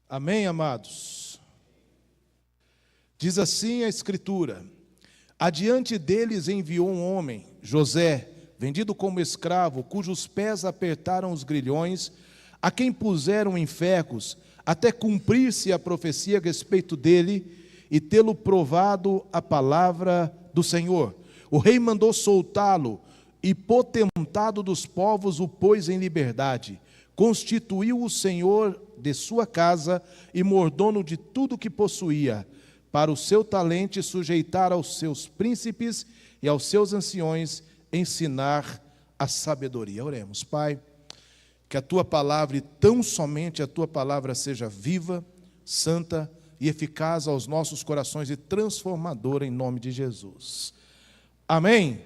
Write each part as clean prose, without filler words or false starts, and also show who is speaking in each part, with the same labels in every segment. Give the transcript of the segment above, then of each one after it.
Speaker 1: Amém, amados? Diz assim a Escritura: adiante deles enviou um homem, José, vendido como escravo, cujos pés apertaram os grilhões, a quem puseram em ferros, até cumprir-se a profecia a respeito dele e tê-lo provado a palavra do Senhor. O rei mandou soltá-lo e, potentado dos povos, o pôs em liberdade. Constituiu o Senhor de sua casa e mordomo de tudo que possuía, para o seu talento sujeitar aos seus príncipes e aos seus anciões ensinar a sabedoria. Oremos. Pai, que a Tua palavra, e tão somente a Tua palavra, seja viva, santa e eficaz aos nossos corações e transformadora, em nome de Jesus. Amém?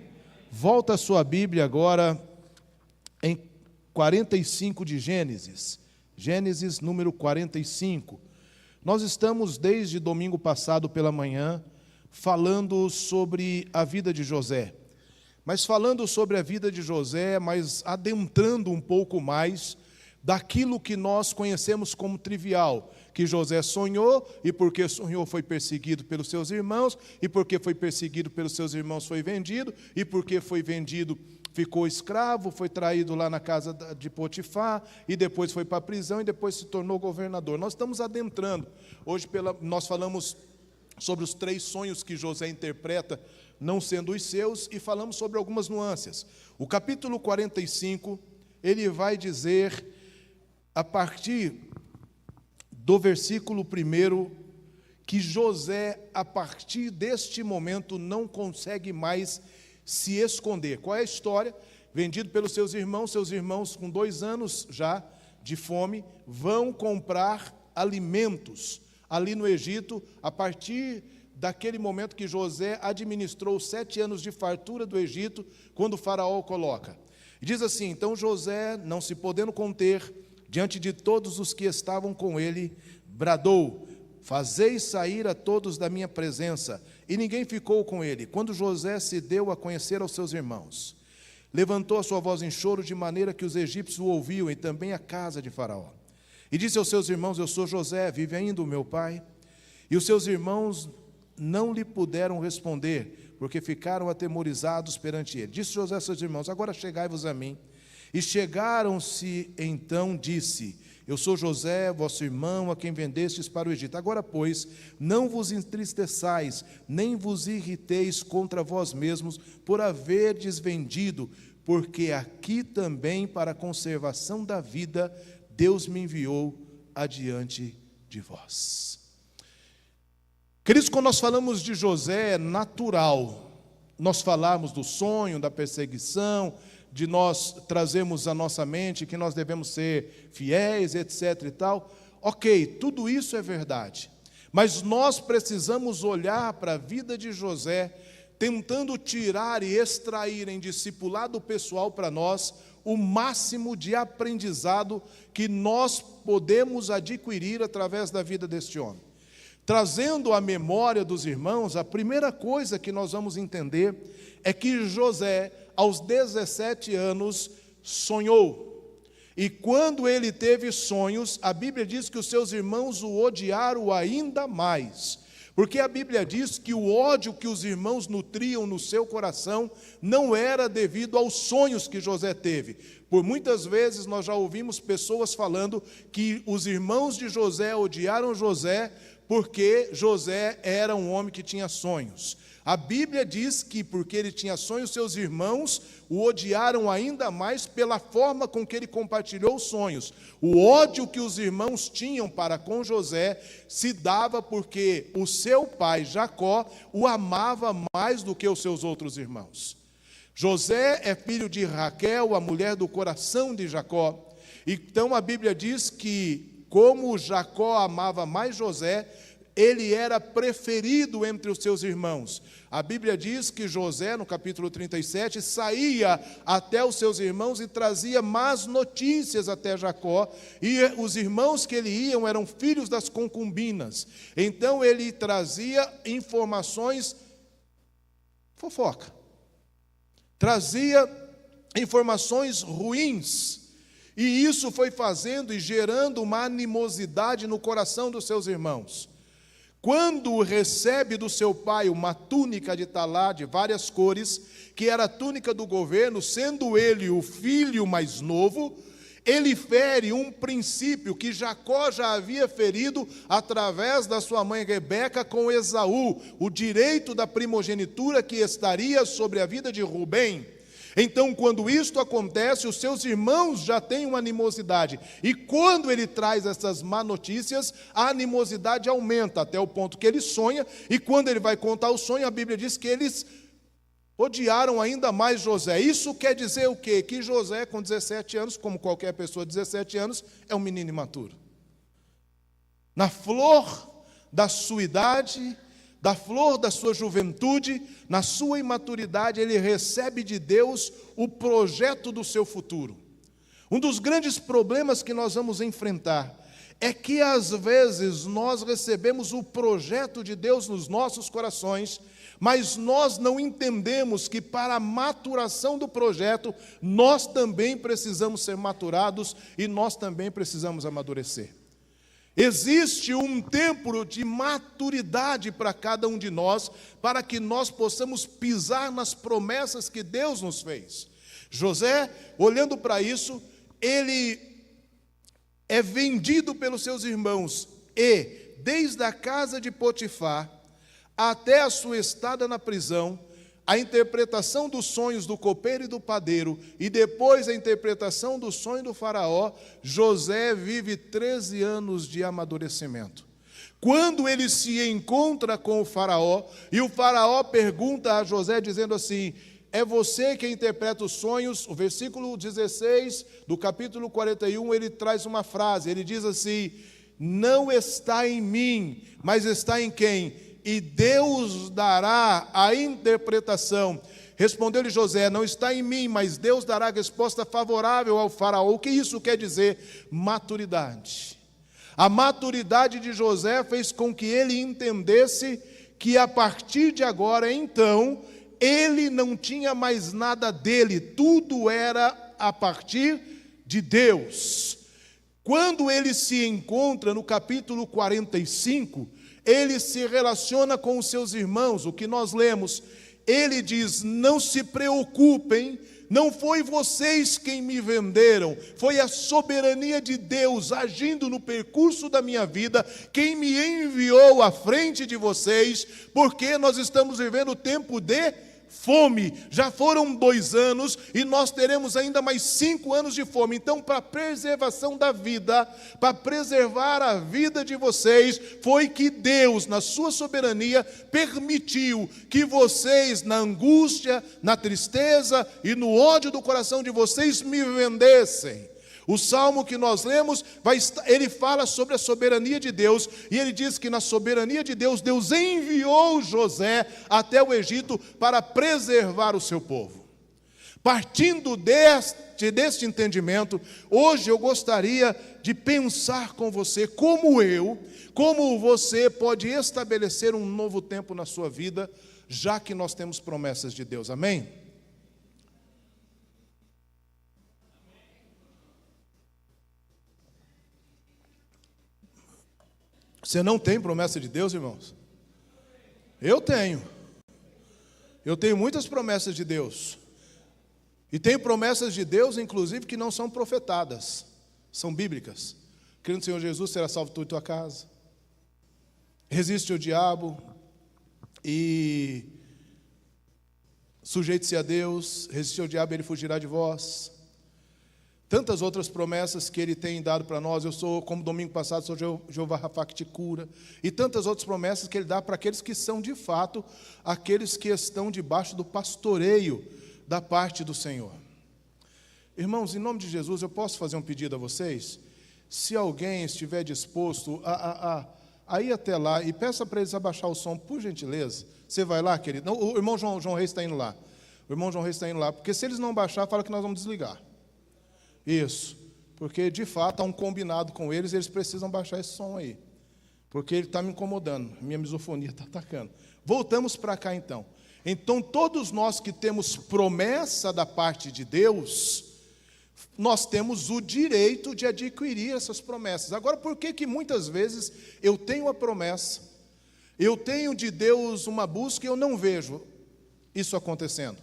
Speaker 1: Volta a sua Bíblia agora em 45 de Gênesis. Gênesis número 45. Nós estamos desde domingo passado pela manhã falando sobre a vida de José. Mas falando sobre a vida de José, mas adentrando um pouco mais daquilo que nós conhecemos como trivial, que José sonhou, e porque sonhou foi perseguido pelos seus irmãos, e porque foi perseguido pelos seus irmãos foi vendido, e porque foi vendido ficou escravo, foi traído lá na casa de Potifar, e depois foi para a prisão, e depois se tornou governador. Nós estamos adentrando. Hoje nós falamos sobre os 3 sonhos que José interpreta, não sendo os seus, e falamos sobre algumas nuances. O capítulo 45, ele vai dizer, a partir do versículo 1, que José, a partir deste momento, não consegue mais se esconder. Qual é a história? Vendido pelos seus irmãos com 2 anos já de fome, vão comprar alimentos ali no Egito, a partir daquele momento que José administrou 7 anos de fartura do Egito, quando o faraó o coloca. E diz assim: então José, não se podendo conter, diante de todos os que estavam com ele, bradou: fazei sair a todos da minha presença. E ninguém ficou com ele. Quando José se deu a conhecer aos seus irmãos, levantou a sua voz em choro, de maneira que os egípcios o ouviam, e também a casa de Faraó. E disse aos seus irmãos: eu sou José, vive ainda o meu pai? E os seus irmãos não lhe puderam responder, porque ficaram atemorizados perante ele. Disse José a seus irmãos: agora chegai-vos a mim. E chegaram-se, então disse: eu sou José, vosso irmão, a quem vendestes para o Egito. Agora, pois, não vos entristeçais, nem vos irriteis contra vós mesmos, por haverdes vendido, porque aqui também, para a conservação da vida, Deus me enviou adiante de vós. Queridos, quando nós falamos de José, é natural nós falarmos do sonho, da perseguição, de nós trazermos à nossa mente que nós devemos ser fiéis, etc. e tal. Ok, tudo isso é verdade. Mas nós precisamos olhar para a vida de José, tentando tirar e extrair em discipulado pessoal para nós o máximo de aprendizado que nós podemos adquirir através da vida deste homem. Trazendo à memória dos irmãos, a primeira coisa que nós vamos entender é que José, aos 17 anos, sonhou. E quando ele teve sonhos, a Bíblia diz que os seus irmãos o odiaram ainda mais. Porque a Bíblia diz que o ódio que os irmãos nutriam no seu coração não era devido aos sonhos que José teve. Por muitas vezes nós já ouvimos pessoas falando que os irmãos de José odiaram José porque José era um homem que tinha sonhos. A Bíblia diz que porque ele tinha sonhos, seus irmãos o odiaram ainda mais pela forma com que ele compartilhou os sonhos. O ódio que os irmãos tinham para com José se dava porque o seu pai, Jacó, o amava mais do que os seus outros irmãos. José é filho de Raquel, a mulher do coração de Jacó. Então a Bíblia diz que, como Jacó amava mais José, ele era preferido entre os seus irmãos. A Bíblia diz que José, no capítulo 37, saía até os seus irmãos e trazia más notícias até Jacó, e os irmãos que ele iam eram filhos das concubinas. Então ele trazia informações, fofoca, trazia informações ruins. E isso foi fazendo e gerando uma animosidade no coração dos seus irmãos. Quando recebe do seu pai uma túnica de talá de várias cores, que era a túnica do governo, sendo ele o filho mais novo, ele fere um princípio que Jacó já havia ferido através da sua mãe Rebeca com Esaú, o direito da primogenitura que estaria sobre a vida de Rubem. Então, quando isto acontece, os seus irmãos já têm uma animosidade. E quando ele traz essas má notícias, a animosidade aumenta até o ponto que ele sonha. E quando ele vai contar o sonho, a Bíblia diz que eles odiaram ainda mais José. Isso quer dizer o quê? Que José, com 17 anos, como qualquer pessoa de 17 anos, é um menino imaturo. Na flor da sua idade, da flor da sua juventude, na sua imaturidade, ele recebe de Deus o projeto do seu futuro. Um dos grandes problemas que nós vamos enfrentar é que às vezes nós recebemos o projeto de Deus nos nossos corações, mas nós não entendemos que para a maturação do projeto, nós também precisamos ser maturados e nós também precisamos amadurecer. Existe um tempo de maturidade para cada um de nós, para que nós possamos pisar nas promessas que Deus nos fez. José, olhando para isso, ele é vendido pelos seus irmãos e, desde a casa de Potifar até a sua estada na prisão, a interpretação dos sonhos do copeiro e do padeiro, e depois a interpretação do sonho do faraó, José vive 13 anos de amadurecimento. Quando ele se encontra com o faraó, e o faraó pergunta a José, dizendo assim: é você que interpreta os sonhos? O versículo 16 do capítulo 41, ele traz uma frase, ele diz assim: não está em mim, mas está em quem? E Deus dará a interpretação. Respondeu-lhe José: não está em mim, mas Deus dará a resposta favorável ao faraó. O que isso quer dizer? Maturidade. A maturidade de José fez com que ele entendesse que a partir de agora, então, ele não tinha mais nada dele, tudo era a partir de Deus. Quando ele se encontra no capítulo 45, ele se relaciona com os seus irmãos, o que nós lemos, ele diz: não se preocupem, não foi vocês quem me venderam, foi a soberania de Deus agindo no percurso da minha vida, quem me enviou à frente de vocês, porque nós estamos vivendo o tempo de fome. Já foram 2 anos e nós teremos ainda mais 5 anos de fome. Então, para a preservação da vida, para preservar a vida de vocês, foi que Deus, na sua soberania, permitiu que vocês, na angústia, na tristeza e no ódio do coração de vocês, me vendessem. O salmo que nós lemos, ele fala sobre a soberania de Deus, e ele diz que na soberania de Deus, Deus enviou José até o Egito para preservar o seu povo. Partindo deste entendimento, hoje eu gostaria de pensar com você como você pode estabelecer um novo tempo na sua vida, já que nós temos promessas de Deus, amém? Você não tem promessa de Deus, irmãos? Eu tenho. Eu tenho muitas promessas de Deus. E tenho promessas de Deus, inclusive, que não são profetadas. São bíblicas. Crendo no Senhor Jesus, será salvo tu e tua casa. Resiste ao diabo e sujeite-se a Deus. Resiste ao diabo e ele fugirá de vós. Tantas outras promessas que Ele tem dado para nós. Eu sou, como domingo passado, sou Jeová Rafá que te cura. E tantas outras promessas que Ele dá para aqueles que são de fato, aqueles que estão debaixo do pastoreio da parte do Senhor. Irmãos, em nome de Jesus, eu posso fazer um pedido a vocês? Se alguém estiver disposto a ir até lá, e peça para eles abaixar o som, por gentileza. Você vai lá, querido? Não, o irmão João Reis está indo lá. O irmão João Reis está indo lá, porque se eles não baixar, fala que nós vamos desligar. Isso, porque de fato há um combinado com eles, eles precisam baixar esse som aí, porque ele está me incomodando, minha misofonia está atacando. Voltamos para cá então. Então todos nós que temos promessa da parte de Deus, nós temos o direito de adquirir essas promessas. Agora, por que muitas vezes eu tenho a promessa, eu tenho de Deus uma busca e eu não vejo isso acontecendo?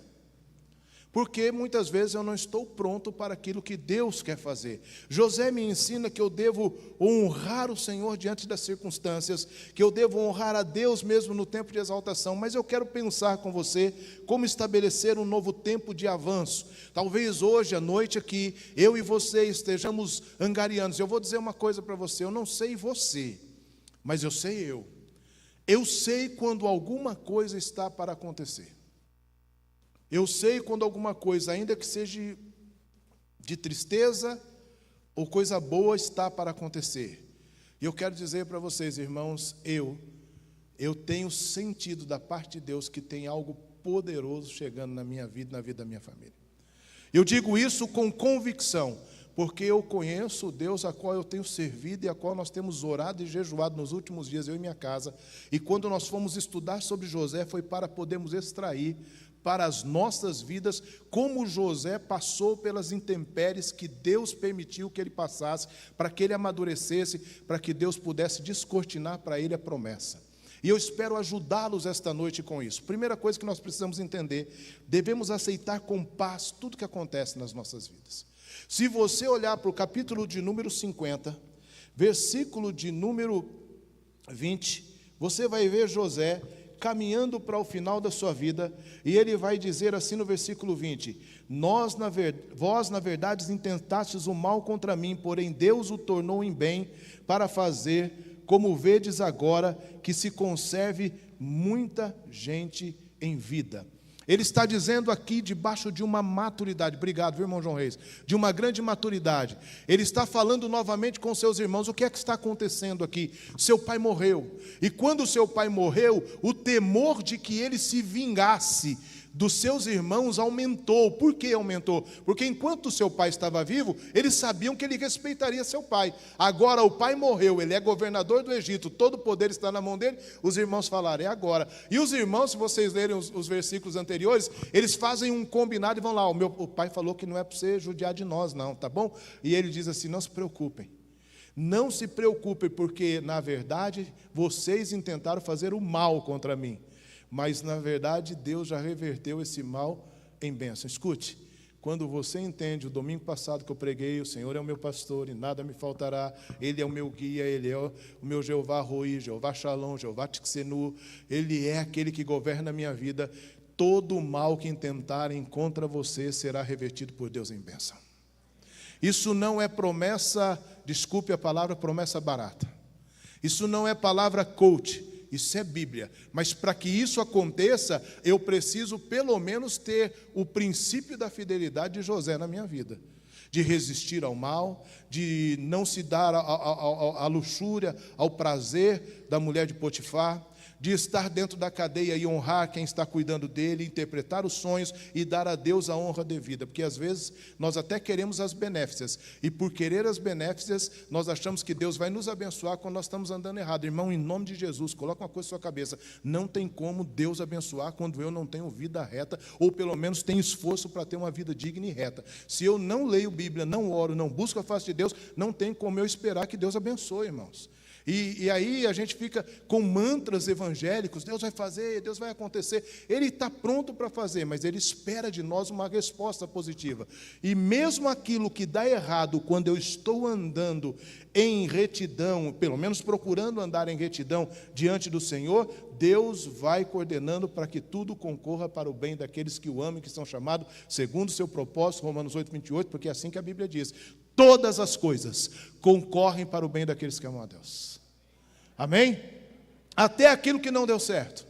Speaker 1: Porque muitas vezes eu não estou pronto para aquilo que Deus quer fazer. José me ensina que eu devo honrar o Senhor diante das circunstâncias, que eu devo honrar a Deus mesmo no tempo de exaltação. Mas eu quero pensar com você como estabelecer um novo tempo de avanço. Talvez hoje à noite aqui, eu e você estejamos angariando. Eu vou dizer uma coisa para você, eu não sei você, mas eu sei eu. Eu sei quando alguma coisa está para acontecer. Eu sei quando alguma coisa, ainda que seja de tristeza ou coisa boa, está para acontecer. E eu quero dizer para vocês, irmãos, eu tenho sentido da parte de Deus que tem algo poderoso chegando na minha vida, na vida da minha família. Eu digo isso com convicção, porque eu conheço o Deus a qual eu tenho servido e a qual nós temos orado e jejuado nos últimos dias, eu e minha casa. E quando nós fomos estudar sobre José, foi para podermos extrair para as nossas vidas, como José passou pelas intempéries que Deus permitiu que ele passasse, para que ele amadurecesse, para que Deus pudesse descortinar para ele a promessa. E eu espero ajudá-los esta noite com isso. Primeira coisa que nós precisamos entender, devemos aceitar com paz tudo que acontece nas nossas vidas. Se você olhar para o capítulo de número 50, versículo de número 20, você vai ver José caminhando para o final da sua vida, e ele vai dizer assim no versículo 20: vós na verdade intentastes o mal contra mim, porém Deus o tornou em bem, para fazer, como vedes agora, que se conserve muita gente em vida. Ele está dizendo aqui debaixo de uma maturidade, obrigado, viu, irmão João Reis, de uma grande maturidade. Ele está falando novamente com seus irmãos. O que é que está acontecendo aqui? Seu pai morreu, e quando seu pai morreu, o temor de que ele se vingasse dos seus irmãos aumentou. Por que aumentou? Porque enquanto seu pai estava vivo, eles sabiam que ele respeitaria seu pai. Agora o pai morreu, ele é governador do Egito, todo o poder está na mão dele. Os irmãos falaram, é agora. E os irmãos, se vocês lerem os versículos anteriores, eles fazem um combinado e vão lá, o pai falou que não é para você judiar de nós não, tá bom? E ele diz assim, não se preocupem. Não se preocupem, porque na verdade vocês intentaram fazer o mal contra mim, mas na verdade Deus já reverteu esse mal em bênção. Escute, quando você entende, o domingo passado que eu preguei, o Senhor é o meu pastor e nada me faltará, Ele é o meu guia, Ele é o meu Jeová Roi, Jeová Shalom, Jeová Tiksenu, Ele é aquele que governa a minha vida. Todo o mal que intentarem contra você será revertido por Deus em bênção. Isso não é promessa, desculpe a palavra, promessa barata. Isso não é palavra coach. Isso é Bíblia, mas para que isso aconteça, eu preciso pelo menos ter o princípio da fidelidade de José na minha vida, de resistir ao mal, de não se dar à luxúria, ao prazer da mulher de Potifar, de estar dentro da cadeia e honrar quem está cuidando dele, interpretar os sonhos e dar a Deus a honra devida, porque às vezes nós até queremos as benéficias, e por querer as benéficias, nós achamos que Deus vai nos abençoar quando nós estamos andando errado. Irmão, em nome de Jesus, coloca uma coisa na sua cabeça, não tem como Deus abençoar quando eu não tenho vida reta, ou pelo menos tenho esforço para ter uma vida digna e reta. Se eu não leio Bíblia, não oro, não busco a face de Deus, não tem como eu esperar que Deus abençoe, irmãos. E aí a gente fica com mantras evangélicos, Deus vai fazer, Deus vai acontecer. Ele está pronto para fazer, mas Ele espera de nós uma resposta positiva. E mesmo aquilo que dá errado, quando eu estou andando em retidão, pelo menos procurando andar em retidão diante do Senhor, Deus vai coordenando para que tudo concorra para o bem daqueles que o amam e que são chamados segundo o seu propósito, Romanos 8, 28, porque é assim que a Bíblia diz. Todas as coisas concorrem para o bem daqueles que amam a Deus. Amém? Até aquilo que não deu certo,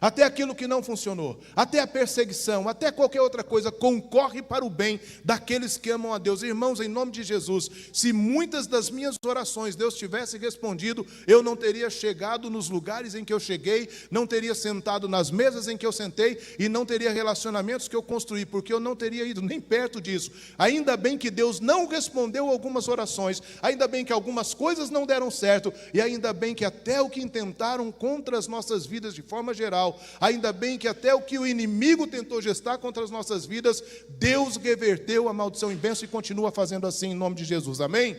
Speaker 1: até aquilo que não funcionou, até a perseguição, até qualquer outra coisa, concorre para o bem daqueles que amam a Deus. Irmãos, em nome de Jesus, se muitas das minhas orações Deus tivesse respondido, eu não teria chegado nos lugares em que eu cheguei, não teria sentado nas mesas em que eu sentei, e não teria relacionamentos que eu construí, porque eu não teria ido nem perto disso. Ainda bem que Deus não respondeu algumas orações, ainda bem que algumas coisas não deram certo, e ainda bem que até o que intentaram contra as nossas vidas de forma geral, legal. Ainda bem que até o que o inimigo tentou gestar contra as nossas vidas, Deus reverteu a maldição em bênção e continua fazendo assim em nome de Jesus, amém?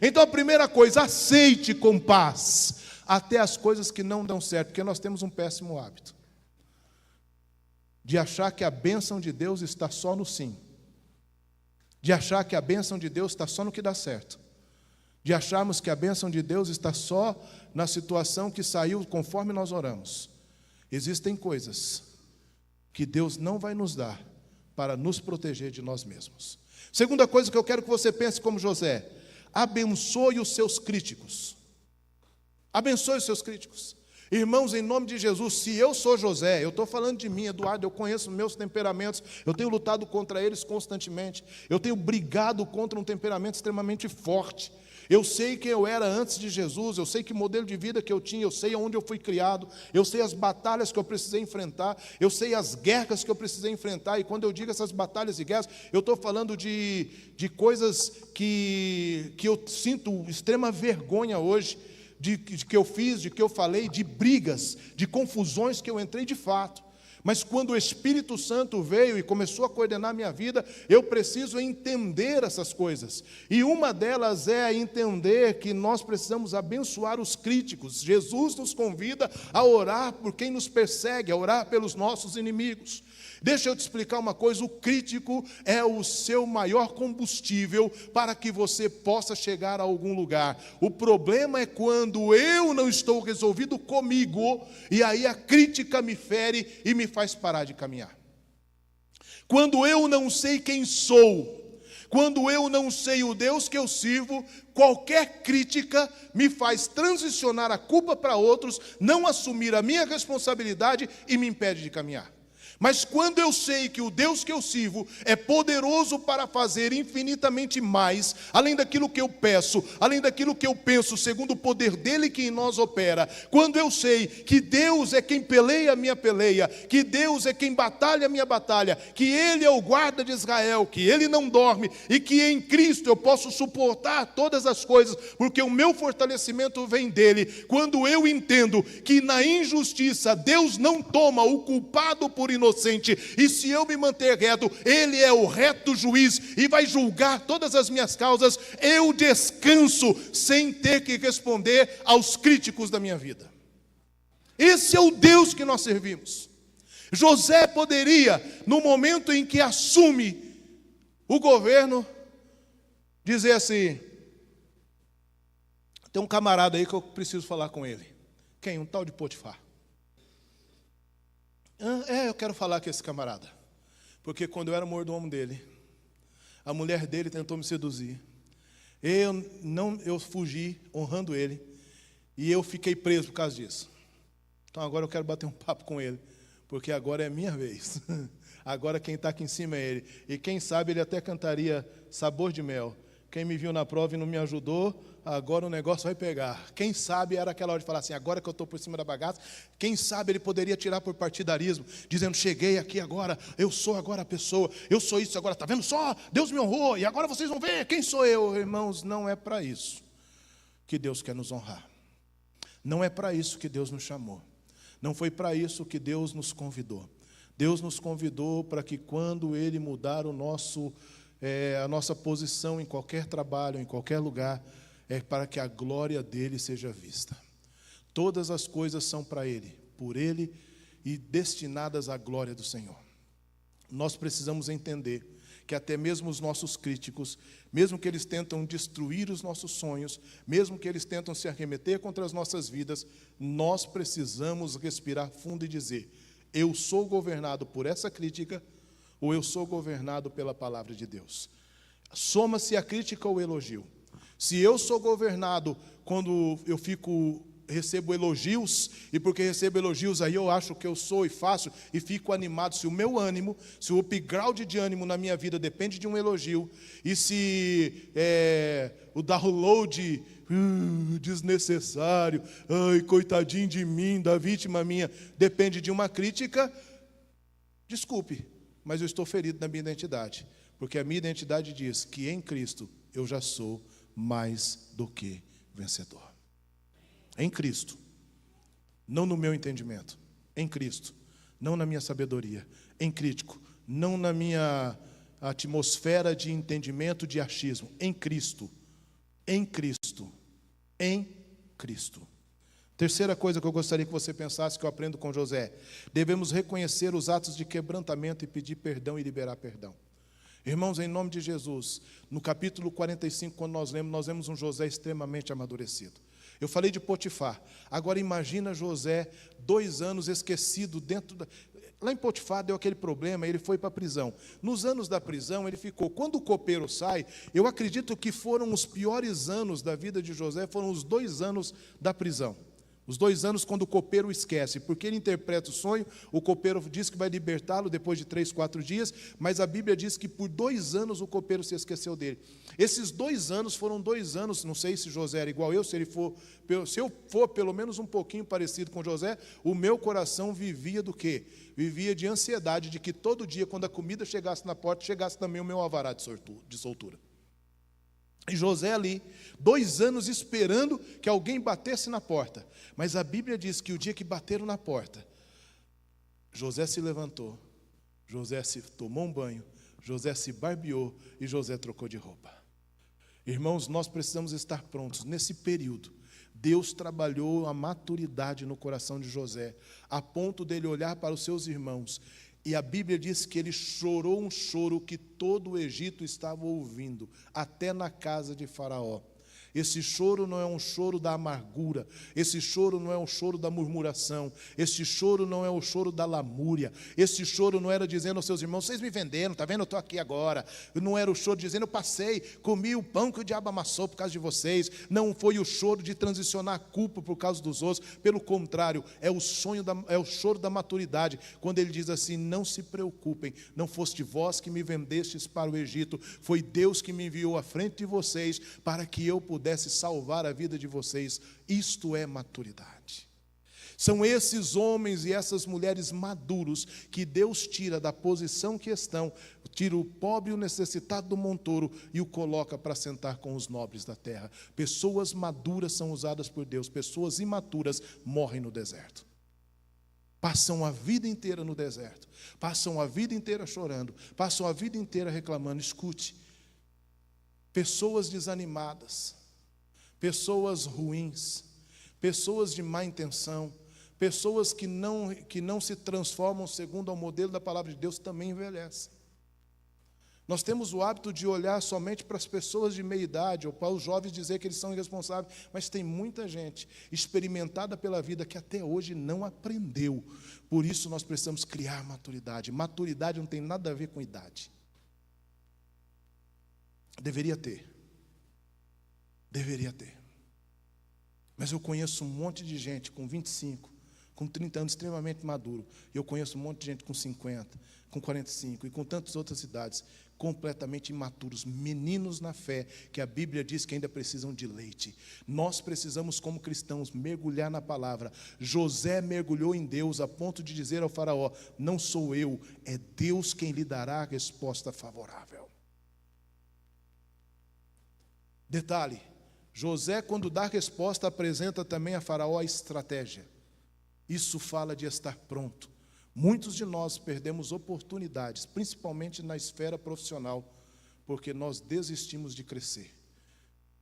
Speaker 1: Então a primeira coisa, aceite com paz até as coisas que não dão certo, porque nós temos um péssimo hábito de achar que a bênção de Deus está só no sim, de achar que a bênção de Deus está só no que dá certo, de acharmos que a bênção de Deus está só na situação que saiu conforme nós oramos. Existem coisas que Deus não vai nos dar para nos proteger de nós mesmos. Segunda coisa que eu quero que você pense como José: abençoe os seus críticos. Abençoe os seus críticos. Irmãos, em nome de Jesus, se eu sou José, eu estou falando de mim, Eduardo, eu conheço meus temperamentos, eu tenho lutado contra eles constantemente, eu tenho brigado contra um temperamento extremamente forte. Eu sei quem eu era antes de Jesus, eu sei que modelo de vida que eu tinha, eu sei onde eu fui criado, eu sei as batalhas que eu precisei enfrentar, eu sei as guerras que eu precisei enfrentar, e quando eu digo essas batalhas e guerras, eu estou falando de coisas que eu sinto extrema vergonha hoje, de que eu fiz, de que eu falei, de brigas, de confusões que eu entrei de fato. Mas quando o Espírito Santo veio e começou a coordenar a minha vida, eu preciso entender essas coisas. E uma delas é entender que nós precisamos abençoar os críticos. Jesus nos convida a orar por quem nos persegue, a orar pelos nossos inimigos. Deixa eu te explicar uma coisa: o crítico é o seu maior combustível para que você possa chegar a algum lugar. O problema é quando eu não estou resolvido comigo, e aí a crítica me fere e me faz parar de caminhar. Quando eu não sei quem sou, quando eu não sei o Deus que eu sirvo, qualquer crítica me faz transicionar a culpa para outros, não assumir a minha responsabilidade e me impede de caminhar. Mas quando eu sei que o Deus que eu sirvo é poderoso para fazer infinitamente mais, além daquilo que eu peço, além daquilo que eu penso, segundo o poder dele que em nós opera, quando eu sei que Deus é quem peleia a minha peleia, que Deus é quem batalha a minha batalha, que Ele é o guarda de Israel, que Ele não dorme, e que em Cristo eu posso suportar todas as coisas, porque o meu fortalecimento vem dele. Quando eu entendo que na injustiça Deus não toma o culpado por inocente, e se eu me manter reto, Ele é o reto juiz e vai julgar todas as minhas causas, eu descanso sem ter que responder aos críticos da minha vida. Esse é o Deus que nós servimos. José poderia, no momento em que assume o governo, dizer assim: tem um camarada aí que eu preciso falar com ele. Quem? Um tal de Potifar. Eu quero falar com esse camarada, porque quando eu era mordomo dele, a mulher dele tentou me seduzir, eu fugi honrando ele, e eu fiquei preso por causa disso. Então agora eu quero bater um papo com ele, porque agora é minha vez. Agora quem está aqui em cima é ele, e quem sabe ele até cantaria Sabor de Mel. Quem me viu na prova e não me ajudou, agora o negócio vai pegar. Quem sabe era aquela hora de falar assim: agora que eu estou por cima da bagaça. Quem sabe ele poderia tirar por partidarismo, dizendo: cheguei aqui agora, eu sou agora a pessoa, eu sou isso agora, está vendo só? Deus me honrou, e agora vocês vão ver quem sou eu. Irmãos, não é para isso que Deus quer nos honrar. Não é para isso que Deus nos chamou. Não foi para isso que Deus nos convidou. Deus nos convidou para que quando Ele mudar a nossa posição em qualquer trabalho, em qualquer lugar, é para que a glória dele seja vista. Todas as coisas são para Ele, por Ele e destinadas à glória do Senhor. Nós precisamos entender que até mesmo os nossos críticos, mesmo que eles tentam destruir os nossos sonhos, mesmo que eles tentam se arremeter contra as nossas vidas, nós precisamos respirar fundo e dizer: eu sou governado por essa crítica, ou eu sou governado pela palavra de Deus. Soma-se a crítica ou o elogio. Se eu sou governado quando eu recebo elogios, e porque recebo elogios aí eu acho que eu sou e faço e fico animado, se o meu ânimo, se o upgrade de ânimo na minha vida depende de um elogio, e se o download desnecessário, ai, coitadinho de mim, da vítima minha, depende de uma crítica, desculpe, mas eu estou ferido na minha identidade, porque a minha identidade diz que em Cristo eu já sou mais do que vencedor. Em Cristo, não no meu entendimento, em Cristo, não na minha sabedoria, em Cristo, não na minha atmosfera de entendimento, de achismo, em Cristo, em Cristo, em Cristo. Terceira coisa que eu gostaria que você pensasse, que eu aprendo com José: devemos reconhecer os atos de quebrantamento e pedir perdão e liberar perdão. Irmãos, em nome de Jesus, no capítulo 45, quando nós vemos um José extremamente amadurecido. Eu falei de Potifar. Agora imagina José, 2 anos esquecido Lá em Potifar deu aquele problema, ele foi para a prisão. Nos anos da prisão ele ficou. Quando o copeiro sai, eu acredito que foram os piores anos da vida de José, foram os 2 anos da prisão. Os 2 anos quando o copeiro esquece, porque ele interpreta o sonho, o copeiro diz que vai libertá-lo depois de 3, 4 dias, mas a Bíblia diz que por 2 anos o copeiro se esqueceu dele. Esses 2 anos foram 2 anos, não sei se José era igual eu, se eu for pelo menos um pouquinho parecido com José, o meu coração vivia do quê? Vivia de ansiedade, de que todo dia, quando a comida chegasse na porta, chegasse também o meu alvará de soltura. E José ali, 2 anos esperando que alguém batesse na porta. Mas a Bíblia diz que o dia que bateram na porta, José se levantou, José se tomou um banho, José se barbeou e José trocou de roupa. Irmãos, nós precisamos estar prontos. Nesse período, Deus trabalhou a maturidade no coração de José, a ponto dele olhar para os seus irmãos. E a Bíblia diz que ele chorou um choro que todo o Egito estava ouvindo, até na casa de Faraó. Esse choro não é um choro da amargura, esse choro não é um choro da murmuração, esse choro não é o choro da lamúria, esse choro não era dizendo aos seus irmãos: vocês me venderam, está vendo, eu estou aqui agora. Não era o choro dizendo: eu passei, comi o pão que o diabo amassou por causa de vocês. Não foi o choro de transicionar a culpa por causa dos outros, pelo contrário, é o choro da maturidade, quando ele diz assim: não se preocupem, não foste vós que me vendestes para o Egito, foi Deus que me enviou à frente de vocês, para que eu pudesse salvar a vida de vocês. Isto é maturidade. São esses homens e essas mulheres maduros que Deus tira da posição que estão, tira o pobre e o necessitado do montouro e o coloca para sentar com os nobres da terra. Pessoas maduras são usadas por Deus, pessoas imaturas morrem no deserto. Passam a vida inteira no deserto, passam a vida inteira chorando, passam a vida inteira reclamando. Escute, pessoas desanimadas, pessoas ruins, pessoas de má intenção, pessoas que não se transformam segundo ao modelo da palavra de Deus também envelhecem. Nós temos o hábito de olhar somente para as pessoas de meia idade, ou para os jovens dizer que eles são irresponsáveis, mas tem muita gente experimentada pela vida que até hoje não aprendeu. Por isso nós precisamos criar maturidade. Maturidade não tem nada a ver com idade. Deveria ter. Mas eu conheço um monte de gente com 25, com 30 anos extremamente maduro. E eu conheço um monte de gente com 50, com 45 e com tantas outras idades, completamente imaturos, meninos na fé, que a Bíblia diz que ainda precisam de leite. Nós precisamos, como cristãos, mergulhar na palavra. José mergulhou em Deus a ponto de dizer ao faraó: não sou eu, é Deus quem lhe dará a resposta favorável. Detalhe: José, quando dá resposta, apresenta também a Faraó a estratégia. Isso fala de estar pronto. Muitos de nós perdemos oportunidades, principalmente na esfera profissional, porque nós desistimos de crescer.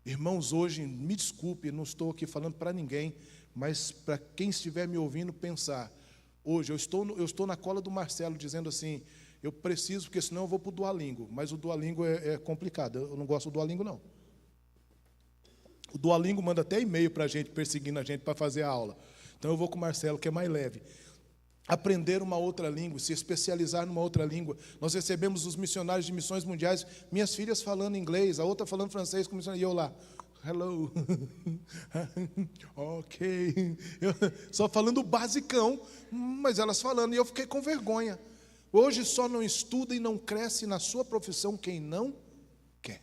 Speaker 1: Irmãos, hoje, me desculpe, não estou aqui falando para ninguém, mas para quem estiver me ouvindo pensar, hoje eu estou na cola do Marcelo dizendo assim: eu preciso, porque senão eu vou para o Duolingo, mas o Duolingo é complicado, eu não gosto do Duolingo não. O Duolingo manda até e-mail para a gente, perseguindo a gente para fazer a aula. Então eu vou com o Marcelo, que é mais leve. Aprender uma outra língua, se especializar numa outra língua. Nós recebemos os missionários de missões mundiais, minhas filhas falando inglês, a outra falando francês, com missionário, e eu lá, hello, ok, só falando o basicão, mas elas falando, e eu fiquei com vergonha. Hoje só não estuda e não cresce na sua profissão quem não quer.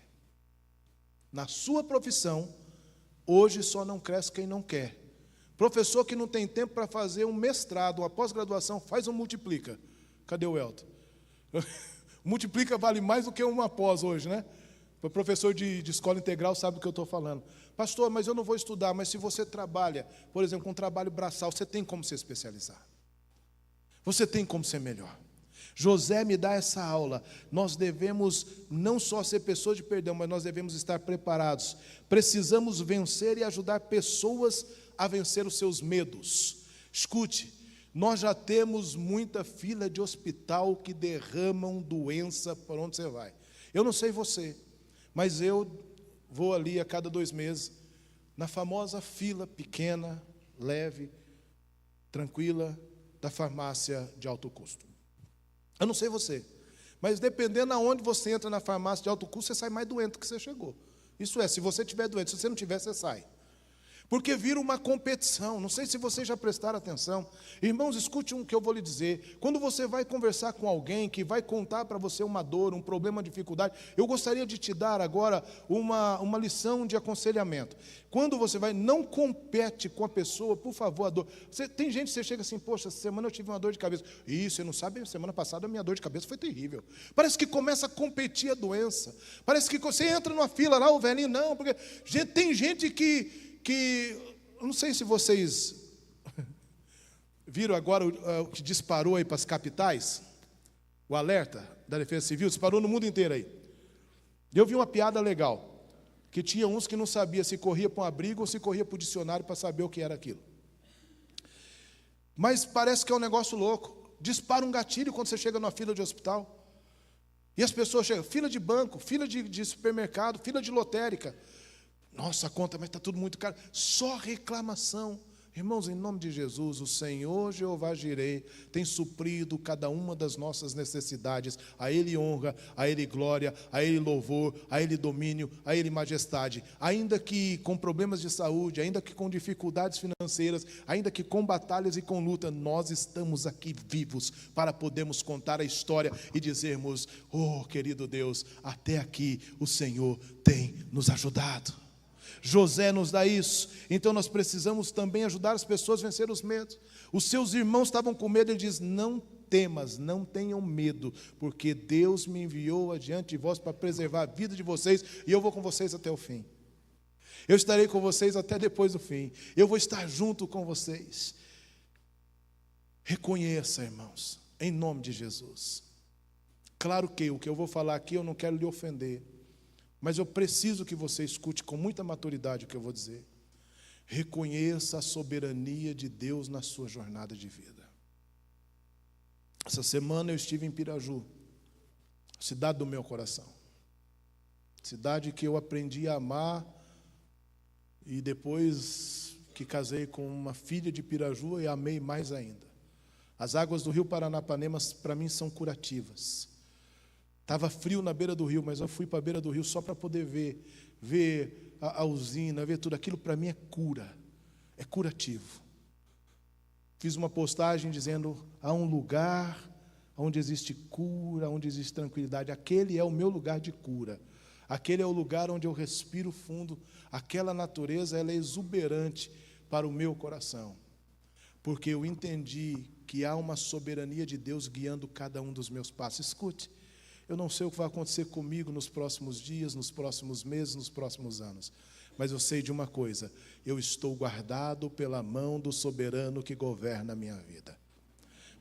Speaker 1: Na sua profissão, hoje só não cresce quem não quer. Professor que não tem tempo para fazer um mestrado, uma pós-graduação, faz um multiplica. Cadê o Elton? Multiplica vale mais do que uma pós hoje, né? O professor de escola integral sabe do que eu estou falando. Pastor, mas eu não vou estudar. Mas se você trabalha, por exemplo, com um trabalho braçal, você tem como se especializar. Você tem como ser melhor. José me dá essa aula. Nós devemos não só ser pessoas de perdão, mas nós devemos estar preparados. Precisamos vencer e ajudar pessoas a vencer os seus medos. Escute, nós já temos muita fila de hospital que derramam doença por onde você vai. Eu não sei você, mas eu vou ali a cada 2 meses, na famosa fila pequena, leve, tranquila, da farmácia de alto custo. Eu não sei você, mas dependendo aonde você entra na farmácia de alto custo, você sai mais doente que você chegou. Isso é, se você estiver doente, se você não tiver, você sai. Porque vira uma competição. Não sei se vocês já prestaram atenção. Irmãos, escute o que eu vou lhe dizer. Quando você vai conversar com alguém que vai contar para você uma dor, um problema, uma dificuldade, eu gostaria de te dar agora uma lição de aconselhamento. Quando você vai, não compete com a pessoa, por favor, a dor. Tem gente que você chega assim, poxa, essa semana eu tive uma dor de cabeça. Isso, você não sabe, semana passada a minha dor de cabeça foi terrível. Parece que começa a competir a doença. Parece que você entra numa fila lá, o velhinho, não, porque tem gente que não sei se vocês viram agora o que disparou aí para as capitais, o alerta da Defesa Civil, disparou no mundo inteiro aí. Eu vi uma piada legal, que tinha uns que não sabia se corria para um abrigo ou se corria para o dicionário para saber o que era aquilo. Mas parece que é um negócio louco. Dispara um gatilho quando você chega numa fila de hospital. E as pessoas chegam, fila de banco, fila de supermercado, fila de lotérica. Nossa, a conta, mas está tudo muito caro. Só reclamação. Irmãos, em nome de Jesus, o Senhor Jeová Jireh tem suprido cada uma das nossas necessidades. A Ele honra, a Ele glória, a Ele louvor, a Ele domínio, a Ele majestade. Ainda que com problemas de saúde, ainda que com dificuldades financeiras, ainda que com batalhas e com luta, nós estamos aqui vivos para podermos contar a história e dizermos, oh, querido Deus, até aqui o Senhor tem nos ajudado. José nos dá isso, então nós precisamos também ajudar as pessoas a vencer os medos. Os seus irmãos estavam com medo, ele diz, não temas, não tenham medo, porque Deus me enviou adiante de vós para preservar a vida de vocês, e eu vou com vocês até o fim. Eu estarei com vocês até depois do fim, eu vou estar junto com vocês. Reconheça, irmãos, em nome de Jesus. Claro que o que eu vou falar aqui eu não quero lhe ofender, mas eu preciso que você escute com muita maturidade o que eu vou dizer. Reconheça a soberania de Deus na sua jornada de vida. Essa semana eu estive em Piraju, cidade do meu coração. Cidade que eu aprendi a amar e depois que casei com uma filha de Piraju, eu amei mais ainda. As águas do rio Paranapanema para mim são curativas. Estava frio na beira do rio, mas eu fui para a beira do rio só para poder ver a usina, ver tudo aquilo. Para mim é cura, é curativo. Fiz uma postagem dizendo, há um lugar onde existe cura, onde existe tranquilidade. Aquele é o meu lugar de cura. Aquele é o lugar onde eu respiro fundo. Aquela natureza, ela é exuberante para o meu coração. Porque eu entendi que há uma soberania de Deus guiando cada um dos meus passos. Escute. Eu não sei o que vai acontecer comigo nos próximos dias, nos próximos meses, nos próximos anos. Mas eu sei de uma coisa, eu estou guardado pela mão do soberano que governa a minha vida.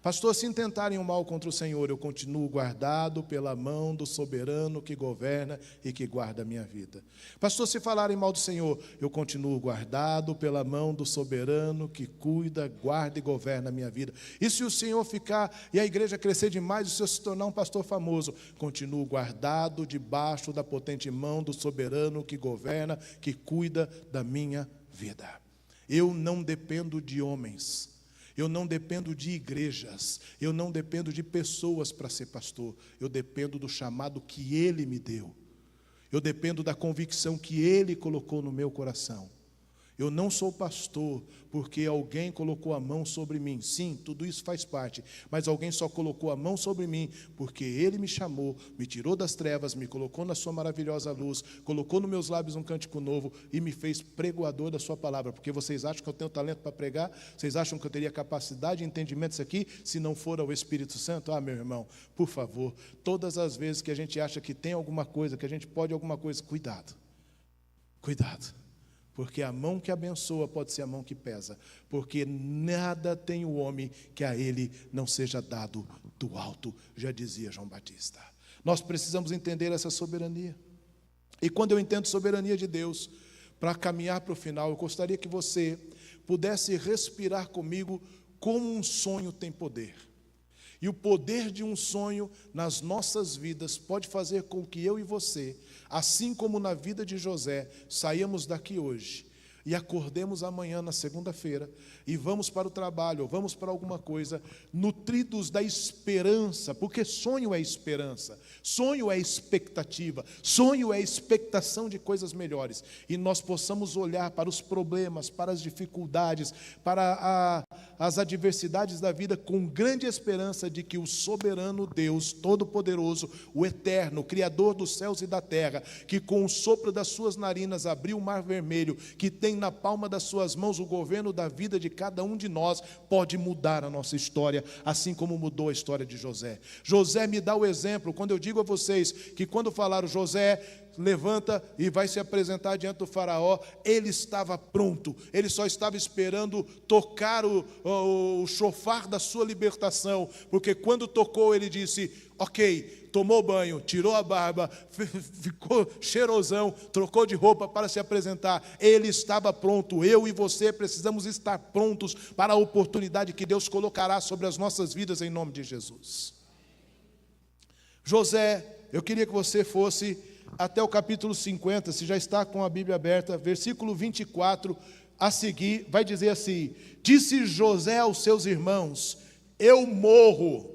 Speaker 1: Pastor, se intentarem o mal contra o Senhor, eu continuo guardado pela mão do soberano que governa e que guarda a minha vida. Pastor, se falarem mal do Senhor, eu continuo guardado pela mão do soberano que cuida, guarda e governa a minha vida. E se o Senhor ficar e a igreja crescer demais, e o Senhor se tornar um pastor famoso, continuo guardado debaixo da potente mão do soberano que governa, que cuida da minha vida. Eu não dependo de homens. Eu não dependo de igrejas, eu não dependo de pessoas para ser pastor, eu dependo do chamado que Ele me deu, eu dependo da convicção que Ele colocou no meu coração. Eu não sou pastor porque alguém colocou a mão sobre mim. Sim, tudo isso faz parte, mas alguém só colocou a mão sobre mim porque Ele me chamou, me tirou das trevas, me colocou na sua maravilhosa luz, colocou nos meus lábios um cântico novo e me fez pregoador da sua palavra. Porque vocês acham que eu tenho talento para pregar? Vocês acham que eu teria capacidade e entendimento disso aqui se não for ao Espírito Santo? Ah, meu irmão, por favor, todas as vezes que a gente acha que tem alguma coisa, que a gente pode alguma coisa, cuidado, cuidado. Porque a mão que abençoa pode ser a mão que pesa. Porque nada tem o homem que a ele não seja dado do alto, já dizia João Batista. Nós precisamos entender essa soberania. E quando eu entendo soberania de Deus, para caminhar para o final, eu gostaria que você pudesse respirar comigo como um sonho tem poder. E o poder de um sonho nas nossas vidas pode fazer com que eu e você, assim como na vida de José, saímos daqui hoje e acordemos amanhã na segunda-feira e vamos para o trabalho, ou vamos para alguma coisa, nutridos da esperança, porque sonho é esperança, sonho é expectativa, sonho é expectação de coisas melhores, e nós possamos olhar para os problemas, para as dificuldades, para as adversidades da vida com grande esperança de que o soberano Deus Todo-Poderoso, o Eterno, Criador dos céus e da terra, que com o sopro das suas narinas abriu o mar vermelho, que tem na palma das suas mãos o governo da vida de cada um de nós, pode mudar a nossa história, assim como mudou a história de José. José me dá o exemplo, quando eu digo a vocês que quando falaram José levanta e vai se apresentar diante do faraó, ele estava pronto, ele só estava esperando tocar o chofar da sua libertação, porque quando tocou ele disse, ok, tomou banho, tirou a barba, ficou cheirosão, trocou de roupa para se apresentar, ele estava pronto. Eu e você precisamos estar prontos para a oportunidade que Deus colocará sobre as nossas vidas em nome de Jesus. José, eu queria que você fosse até o capítulo 50, se já está com a Bíblia aberta, versículo 24, a seguir, vai dizer assim, disse José aos seus irmãos, eu morro,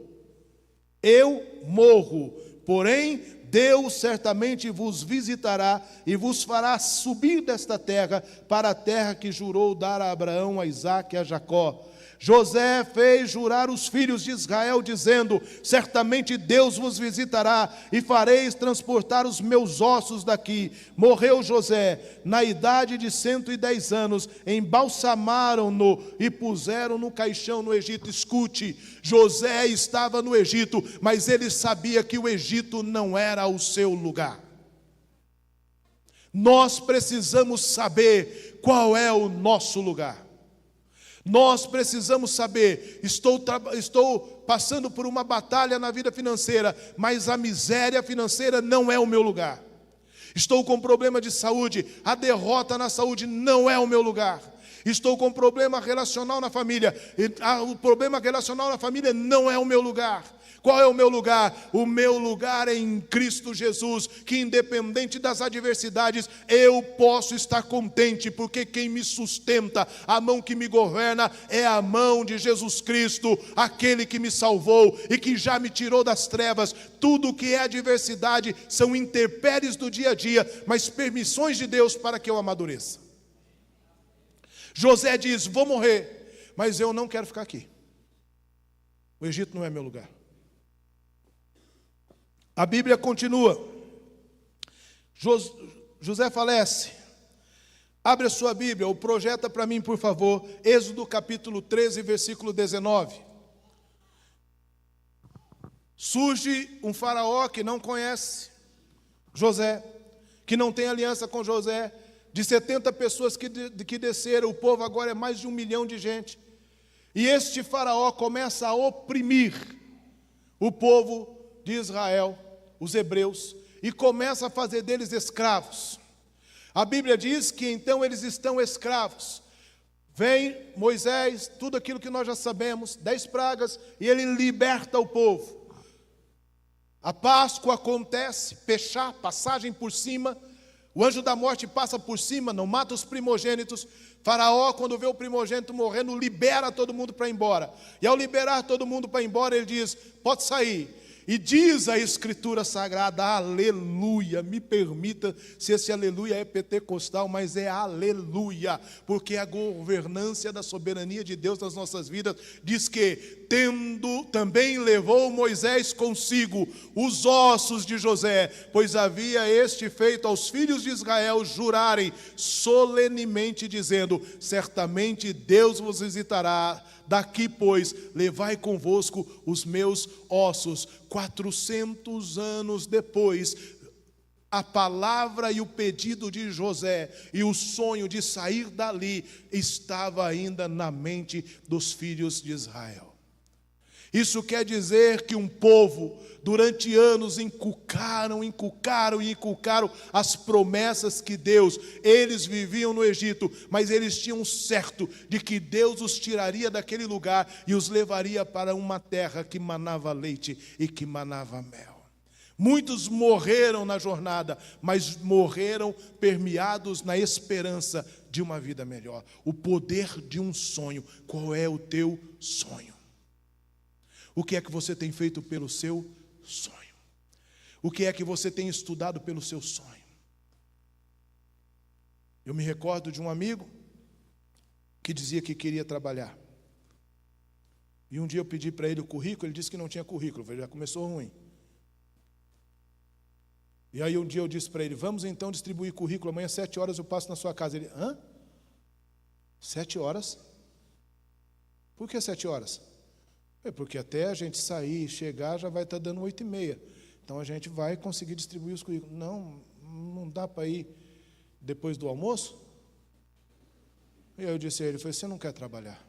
Speaker 1: porém Deus certamente vos visitará e vos fará subir desta terra para a terra que jurou dar a Abraão, a Isaque e a Jacó. José fez jurar os filhos de Israel, dizendo, certamente Deus vos visitará e fareis transportar os meus ossos daqui. Morreu José, na idade de 110 anos, embalsamaram-no e puseram no caixão no Egito. Escute, José estava no Egito, mas ele sabia que o Egito não era o seu lugar. Nós precisamos saber qual é o nosso lugar. Nós precisamos saber, estou passando por uma batalha na vida financeira, mas a miséria financeira não é o meu lugar. Estou com problema de saúde, a derrota na saúde não é o meu lugar. Estou com problema relacional na família, o problema relacional na família não é o meu lugar. Qual é o meu lugar? O meu lugar é em Cristo Jesus, que independente das adversidades, eu posso estar contente, porque quem me sustenta, a mão que me governa, é a mão de Jesus Cristo, aquele que me salvou e que já me tirou das trevas. Tudo que é adversidade são intempéries do dia a dia, mas permissões de Deus para que eu amadureça. José diz, vou morrer, mas eu não quero ficar aqui. O Egito não é meu lugar. A Bíblia continua. José falece. Abre a sua Bíblia, ou projeta para mim, por favor, Êxodo capítulo 13, versículo 19. Surge um faraó que não conhece José, que não tem aliança com José, de 70 pessoas que desceram, o povo agora é mais de 1 milhão de gente. E este faraó começa a oprimir o povo de Israel, os hebreus, e começa a fazer deles escravos. A Bíblia diz que então eles estão escravos. Vem Moisés, tudo aquilo que nós já sabemos, 10 pragas, e ele liberta o povo. A Páscoa acontece, Pechá, passagem por cima, o anjo da morte passa por cima, não mata os primogênitos. Faraó, quando vê o primogênito morrendo, libera todo mundo para ir embora. E ao liberar todo mundo para ir embora, ele diz, pode sair. E diz a Escritura Sagrada, aleluia, me permita se esse aleluia é pentecostal, mas é aleluia, porque a governância da soberania de Deus nas nossas vidas diz que, também levou Moisés consigo os ossos de José, pois havia este feito aos filhos de Israel jurarem solenemente, dizendo, certamente Deus vos visitará. Daqui, pois, levai convosco os meus ossos. 400 anos depois, a palavra e o pedido de José e o sonho de sair dali estava ainda na mente dos filhos de Israel. Isso quer dizer que um povo, durante anos, inculcaram as promessas que Deus, eles viviam no Egito, mas eles tinham certo de que Deus os tiraria daquele lugar e os levaria para uma terra que manava leite e que manava mel. Muitos morreram na jornada, mas morreram permeados na esperança de uma vida melhor. O poder de um sonho. Qual é o teu sonho? O que é que você tem feito pelo seu sonho? O que é que você tem estudado pelo seu sonho? Eu me recordo de um amigo que dizia que queria trabalhar. E um dia eu pedi para ele o currículo, ele disse que não tinha currículo. Eu falei, já começou ruim. E aí um dia eu disse para ele, vamos então distribuir currículo, amanhã às 7 horas eu passo na sua casa. Ele, 7 horas? Por que 7 horas? Porque até a gente sair e chegar já vai estar dando 8h30. Então a gente vai conseguir distribuir os currículos. Não dá para ir depois do almoço? E aí eu disse a ele, você não quer trabalhar?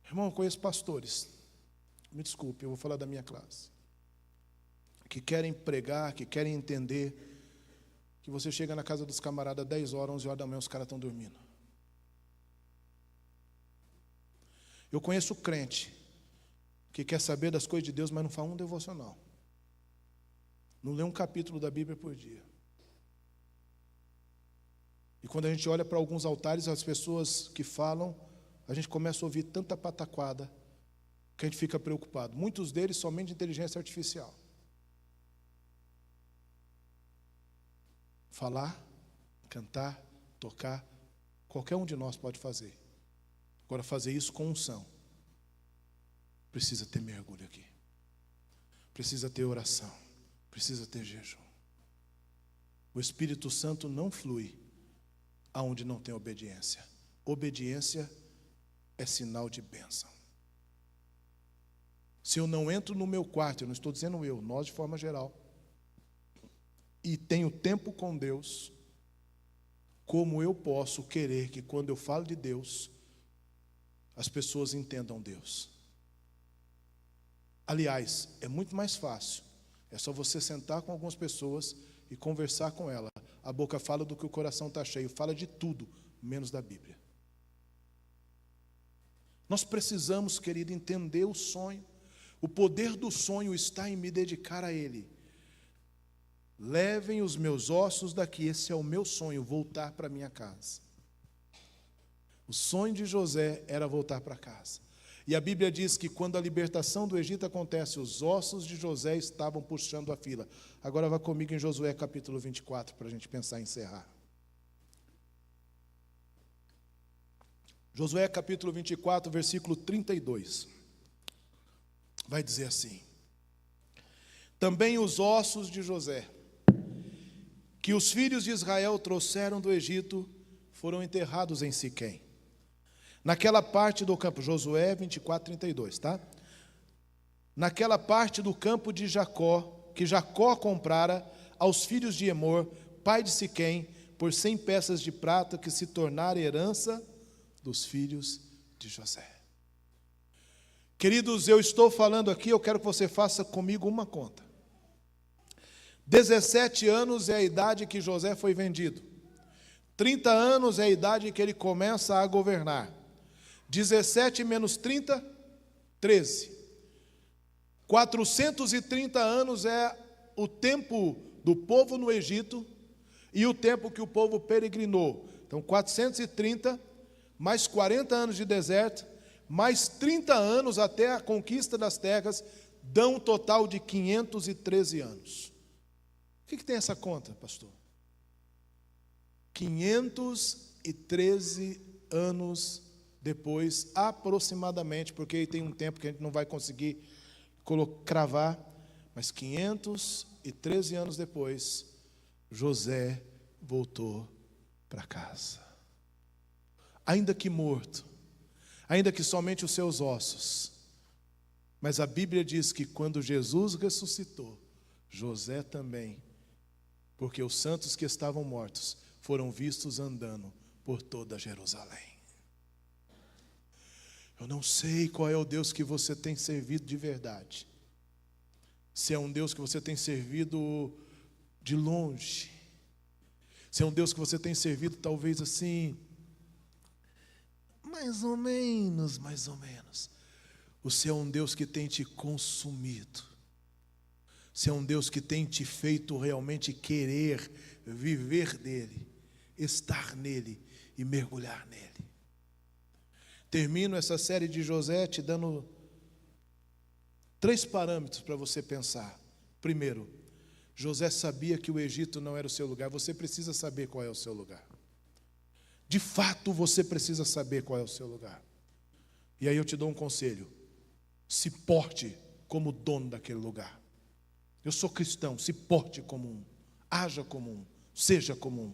Speaker 1: Irmão, eu conheço pastores, me desculpe, eu vou falar da minha classe, que querem pregar, que querem entender, que você chega na casa dos camaradas 10 horas, 11 horas da manhã, os caras estão dormindo. Eu conheço crente que quer saber das coisas de Deus, mas não faz um devocional. Não lê um capítulo da Bíblia por dia. E quando a gente olha para alguns altares, as pessoas que falam, a gente começa a ouvir tanta pataquada que a gente fica preocupado. Muitos deles somente inteligência artificial. Falar, cantar, tocar, qualquer um de nós pode fazer. Agora, fazer isso com unção, precisa ter mergulho aqui, precisa ter oração, precisa ter jejum. O Espírito Santo não flui aonde não tem obediência. Obediência é sinal de bênção. Se eu não entro no meu quarto, eu não estou dizendo eu, nós de forma geral, e tenho tempo com Deus, como eu posso querer que quando eu falo de Deus, as pessoas entendam Deus? Aliás, é muito mais fácil. É só você sentar com algumas pessoas e conversar com elas. A boca fala do que o coração está cheio. Fala de tudo, menos da Bíblia. Nós precisamos, querido, entender o sonho. O poder do sonho está em me dedicar a Ele. Levem os meus ossos daqui. Esse é o meu sonho, voltar para minha casa. O sonho de José era voltar para casa. E a Bíblia diz que quando a libertação do Egito acontece, os ossos de José estavam puxando a fila. Agora vá comigo em Josué capítulo 24, para a gente pensar em encerrar. Josué capítulo 24, versículo 32. Vai dizer assim: também os ossos de José, que os filhos de Israel trouxeram do Egito, foram enterrados em Siquém, naquela parte do campo, Josué 24, 32, tá? Naquela parte do campo de Jacó, que Jacó comprara aos filhos de Emor, pai de Siquém, por 100 peças de prata, que se tornara herança dos filhos de José. Queridos, eu estou falando aqui, eu quero que você faça comigo uma conta. 17 anos é a idade que José foi vendido. 30 anos é a idade que ele começa a governar. 17 menos 30, 13. 430 anos é o tempo do povo no Egito e o tempo que o povo peregrinou. Então, 430, mais 40 anos de deserto, mais 30 anos até a conquista das terras, dão um total de 513 anos. O que tem essa conta, pastor? 513 anos depois, aproximadamente, porque tem um tempo que a gente não vai conseguir cravar, mas 513 anos depois, José voltou para casa. Ainda que morto, ainda que somente os seus ossos, mas a Bíblia diz que quando Jesus ressuscitou, José também, porque os santos que estavam mortos foram vistos andando por toda Jerusalém. Eu não sei qual é o Deus que você tem servido de verdade. Se é um Deus que você tem servido de longe, se é um Deus que você tem servido talvez assim, mais ou menos, ou se é um Deus que tem te consumido, se é um Deus que tem te feito realmente querer viver nele, estar nele e mergulhar nele. Termino essa série de José te dando 3 parâmetros para você pensar. Primeiro, José sabia que o Egito não era o seu lugar. Você precisa saber qual é o seu lugar. De fato, você precisa saber qual é o seu lugar. E aí eu te dou um conselho: se porte como dono daquele lugar. Eu sou cristão, se porte como um, haja como um, seja como um.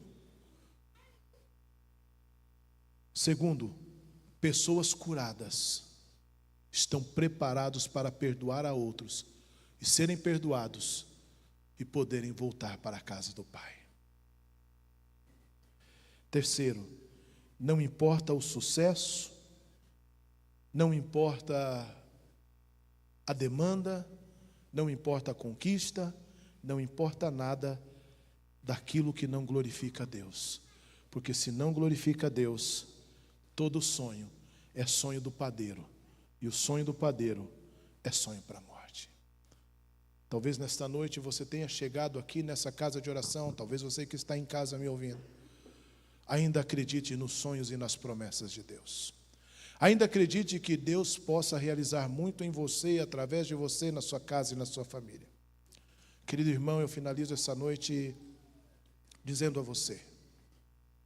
Speaker 1: Segundo, pessoas curadas estão preparados para perdoar a outros e serem perdoados e poderem voltar para a casa do Pai. Terceiro, não importa o sucesso, não importa a demanda, não importa a conquista, não importa nada daquilo que não glorifica a Deus. Porque se não glorifica a Deus, todo sonho é sonho do padeiro, e o sonho do padeiro é sonho para a morte. Talvez nesta noite você tenha chegado aqui nessa casa de oração, talvez você que está em casa me ouvindo, ainda acredite nos sonhos e nas promessas de Deus. Ainda acredite que Deus possa realizar muito em você e através de você, na sua casa e na sua família. Querido irmão, eu finalizo essa noite dizendo a você: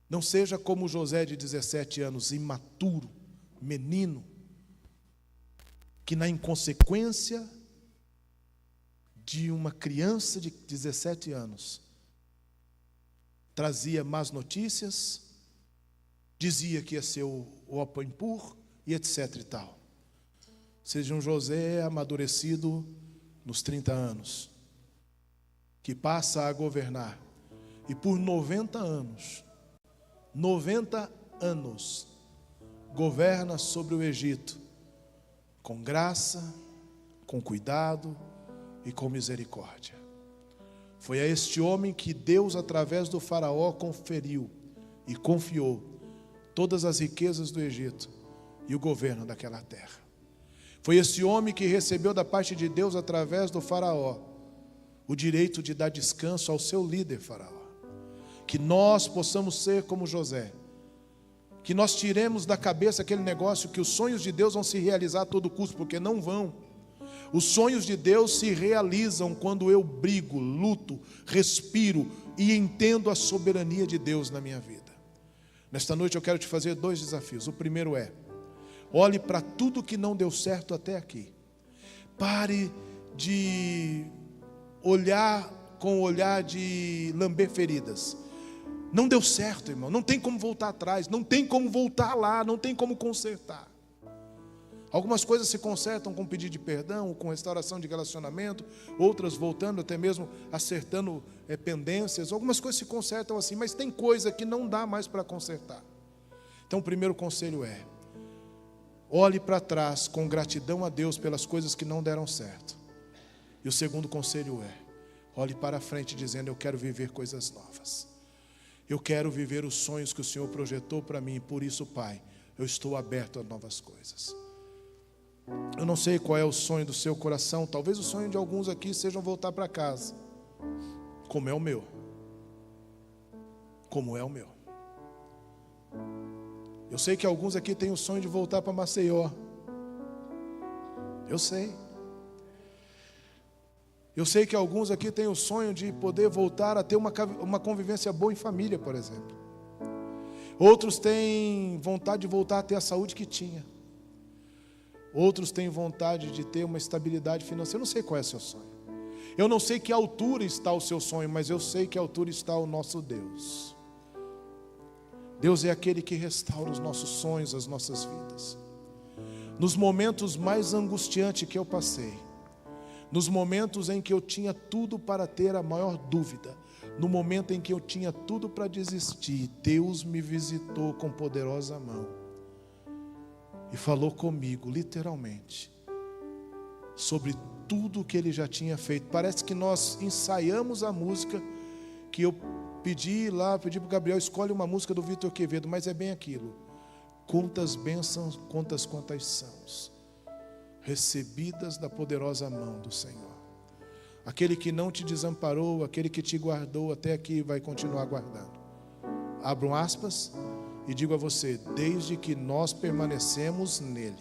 Speaker 1: não seja como José de 17 anos, imaturo, menino, que na inconsequência de uma criança de 17 anos, trazia más notícias, dizia que ia ser o Opempur e etc e tal. Seja um José amadurecido nos 30 anos, que passa a governar, e por 90 anos, governa sobre o Egito, com graça, com cuidado e com misericórdia. Foi a este homem que Deus, através do faraó, conferiu e confiou todas as riquezas do Egito e o governo daquela terra. Foi esse homem que recebeu da parte de Deus, através do faraó, o direito de dar descanso ao seu líder faraó. Que nós possamos ser como José, que nós tiremos da cabeça aquele negócio que os sonhos de Deus vão se realizar a todo custo, porque não vão. Os sonhos de Deus se realizam quando eu brigo, luto, respiro e entendo a soberania de Deus na minha vida. Nesta noite eu quero te fazer 2 desafios. O primeiro é: olhe para tudo que não deu certo até aqui. Pare de olhar com o olhar de lamber feridas. Não deu certo, irmão, não tem como voltar atrás, não tem como voltar lá, não tem como consertar. Algumas coisas se consertam com pedido de perdão, com restauração de relacionamento, outras voltando, até mesmo acertando pendências. Algumas coisas se consertam assim, mas tem coisa que não dá mais para consertar. Então o primeiro conselho é: olhe para trás com gratidão a Deus pelas coisas que não deram certo. E o segundo conselho é: olhe para frente dizendo: eu quero viver coisas novas. Eu quero viver os sonhos que o Senhor projetou para mim, e por isso, Pai, eu estou aberto a novas coisas. Eu não sei qual é o sonho do seu coração. Talvez o sonho de alguns aqui seja voltar para casa, como é o meu. Como é o meu. Eu sei que alguns aqui têm o sonho de voltar para Maceió. Eu sei. Eu sei que alguns aqui têm o sonho de poder voltar a ter uma convivência boa em família, por exemplo. Outros têm vontade de voltar a ter a saúde que tinha. Outros têm vontade de ter uma estabilidade financeira. Eu não sei qual é o seu sonho. Eu não sei que altura está o seu sonho, mas eu sei que altura está o nosso Deus. Deus é aquele que restaura os nossos sonhos, as nossas vidas. Nos momentos mais angustiantes que eu passei, nos momentos em que eu tinha tudo para ter a maior dúvida, no momento em que eu tinha tudo para desistir, Deus me visitou com poderosa mão e falou comigo, literalmente, sobre tudo que Ele já tinha feito. Parece que nós ensaiamos a música que eu pedi para o Gabriel, escolhe uma música do Vitor Quevedo, mas é bem aquilo. Quantas bênçãos, quantas são recebidas da poderosa mão do Senhor. Aquele que não te desamparou, aquele que te guardou até aqui, vai continuar guardando. Abram aspas e digo a você, desde que nós permanecemos nele.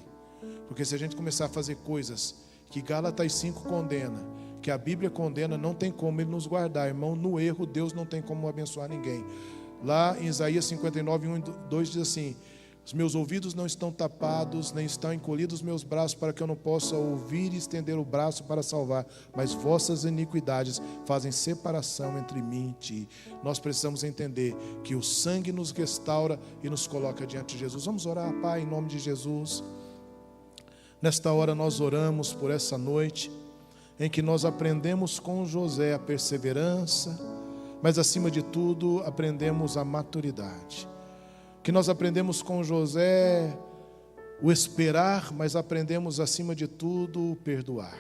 Speaker 1: Porque se a gente começar a fazer coisas que Gálatas 5 condena, que a Bíblia condena, não tem como Ele nos guardar, irmão. No erro, Deus não tem como abençoar ninguém. Lá em Isaías 59, 1 e 2 diz assim: os meus ouvidos não estão tapados, nem estão encolhidos os meus braços, para que eu não possa ouvir e estender o braço para salvar, mas vossas iniquidades fazem separação entre mim e ti. Nós precisamos entender que o sangue nos restaura e nos coloca diante de Jesus. Vamos orar, Pai, em nome de Jesus. Nesta hora nós oramos por essa noite, em que nós aprendemos com José a perseverança, mas acima de tudo aprendemos a maturidade. Que nós aprendemos com José o esperar, mas aprendemos acima de tudo o perdoar.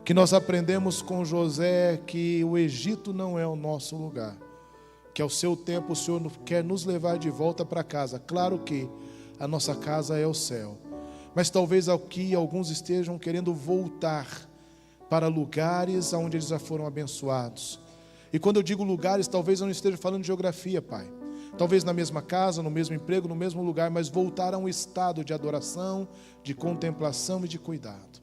Speaker 1: Que nós aprendemos com José que o Egito não é o nosso lugar, que ao seu tempo o Senhor quer nos levar de volta para casa. Claro que a nossa casa é o céu, mas talvez aqui alguns estejam querendo voltar para lugares onde eles já foram abençoados. E quando eu digo lugares, talvez eu não esteja falando de geografia, Pai. Talvez na mesma casa, no mesmo emprego, no mesmo lugar, mas voltar a um estado de adoração, de contemplação e de cuidado.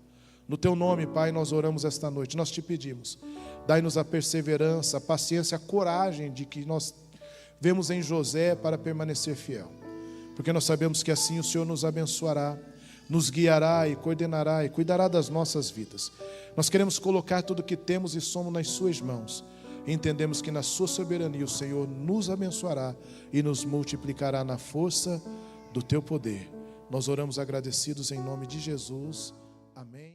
Speaker 1: No Teu nome, Pai, nós oramos esta noite. Nós Te pedimos, dai-nos a perseverança, a paciência, a coragem de que nós vemos em José para permanecer fiel. Porque nós sabemos que assim o Senhor nos abençoará, nos guiará e coordenará e cuidará das nossas vidas. Nós queremos colocar tudo o que temos e somos nas Suas mãos. Entendemos que na Sua soberania o Senhor nos abençoará e nos multiplicará na força do Teu poder. Nós oramos agradecidos em nome de Jesus. Amém.